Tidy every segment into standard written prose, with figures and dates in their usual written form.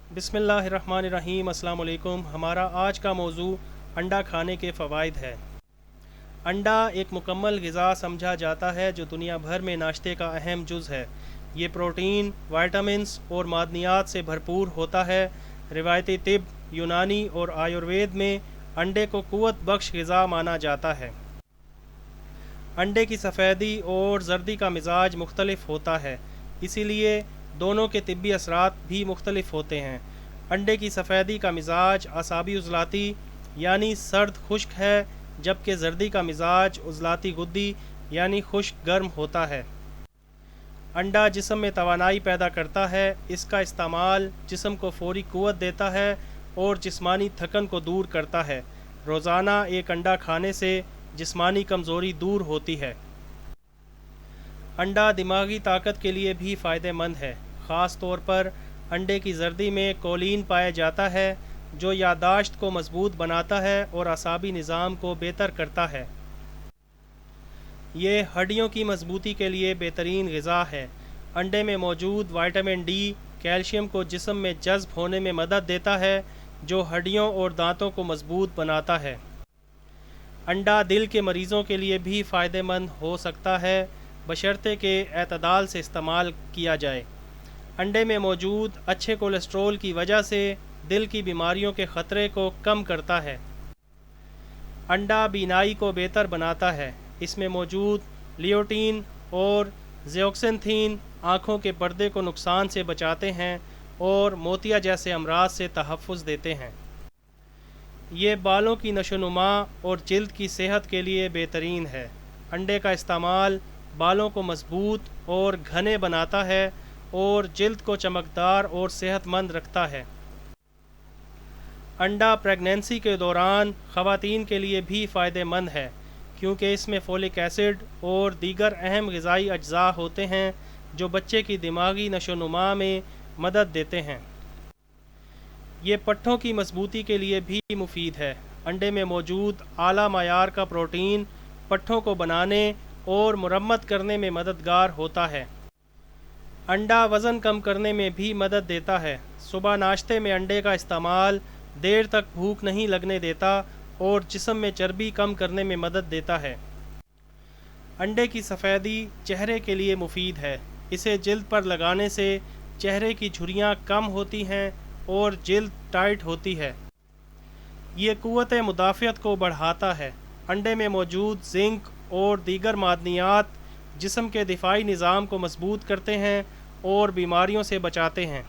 बिस्मिल्लाहिर्रहमानिर्रहीम। अस्सलाम वालेकुम। हमारा आज का मौजू अंडा खाने के फ़वाइद है। अंडा एक मुकम्मल ग़िज़ा समझा जाता है जो दुनिया भर में नाश्ते का अहम जुज़ है। ये प्रोटीन, वाइटामिन्स और मादनियात से भरपूर होता है। रिवायती तिब, यूनानी और आयुर्वेद में अंडे को क़ुव्वत बख्श ग़िज़ा माना जाता है। अंडे की सफ़ेदी और जर्दी का मिजाज मुख्तलिफ होता है, इसीलिए दोनों के तिब्बी असरात भी मुख्तलिफ होते हैं। अंडे की सफ़ेदी का मिजाज असाबी उज़लाती यानी सर्द खुश्क है, जबकि जर्दी का मिजाज उज़लाती गुद्दी यानी खुश्क गर्म होता है। अंडा जिस्म में तवानाई पैदा करता है। इसका इस्तेमाल जिस्म को फ़ौरी क़ुव्वत देता है और जिस्मानी थकन को दूर करता है। रोज़ाना एक अंडा खाने से जिस्मानी कमज़ोरी दूर होती है। अंडा दिमागी ताकत के लिए भी फ़ायदेमंद है। ख़ास तौर पर अंडे की जर्दी में कोलिन पाया जाता है जो याददाश्त को मजबूत बनाता है और असाबी निज़ाम को बेहतर करता है। ये हड्डियों की मजबूती के लिए बेहतरीन ग़िज़ा है। अंडे में मौजूद विटामिन डी कैल्शियम को जिस्म में जज़्ब होने में मदद देता है, जो हड्डियों और दांतों को मजबूत बनाता है। अंडा दिल के मरीज़ों के लिए भी फ़ायदेमंद हो सकता है, बशर्ते के एतदाल से इस्तेमाल किया जाए। अंडे में मौजूद अच्छे कोलेस्ट्रॉल की वजह से दिल की बीमारियों के ख़तरे को कम करता है। अंडा बीनाई को बेहतर बनाता है। इसमें मौजूद लियोटीन और ज़ियोक्सिंथीन आँखों के पर्दे को नुकसान से बचाते हैं और मोतिया जैसे अमराज से तहफ़्फ़ुज़ देते हैं। ये बालों की नशोनुमा और जिल्द की सेहत के लिए बेहतरीन है। अंडे का इस्तेमाल बालों को मजबूत और घने बनाता है और जिल्द को चमकदार और सेहतमंद रखता है। अंडा प्रेगनेंसी के दौरान ख़वातीन के लिए भी फ़ायदेमंद है, क्योंकि इसमें फोलिक एसिड और दीगर अहम ग़िज़ाई अज्जा होते हैं जो बच्चे की दिमागी नशोनुमा में मदद देते हैं। ये पट्ठों की मजबूती के लिए भी मुफीद है। अंडे में मौजूद आला मायार का प्रोटीन पट्ठों को बनाने और मुरम्मत करने में मददगार होता है। अंडा वज़न कम करने में भी मदद देता है। सुबह नाश्ते में अंडे का इस्तेमाल देर तक भूख नहीं लगने देता और जिस्म में चर्बी कम करने में मदद देता है। अंडे की सफ़ेदी चेहरे के लिए मुफीद है। इसे जिल्द पर लगाने से चेहरे की झुर्रियाँ कम होती हैं और जिल्द टाइट होती है। ये क़ुव्वत मुदाफ़ियत को बढ़ाता है। अंडे में मौजूद जिंक और दीगर मादनियात जिस्म के दिफाई निज़ाम को मजबूत करते हैं और बीमारियों से बचाते हैं।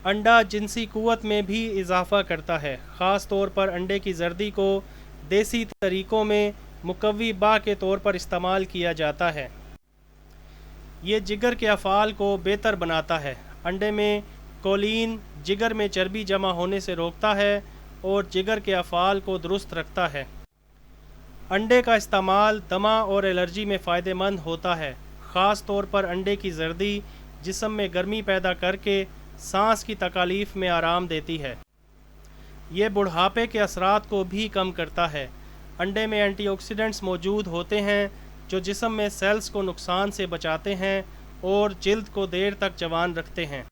अंडा जिनसी क़ुव्वत में भी इजाफ़ा करता है। ख़ास तौर पर अंडे की जर्दी को देसी तरीक़ों में मुकव्वी बा के तौर पर इस्तेमाल किया जाता है। ये जिगर के अफ़ाल को बेहतर बनाता है। अंडे में कोलिन जिगर में चर्बी जमा होने से रोकता है और जिगर के अफ़ाल को दुरुस्त रखता है। अंडे का इस्तेमाल दमा और एलर्जी में फ़ायदेमंद होता है। ख़ास तौर पर अंडे की जर्दी जिस्म में गर्मी पैदा करके सांस की तकालीफ में आराम देती है। ये बुढ़ापे के असरात को भी कम करता है। अंडे में एंटीऑक्सीडेंट्स मौजूद होते हैं जो जिस्म में सेल्स को नुकसान से बचाते हैं और जिल्द को देर तक जवान रखते हैं।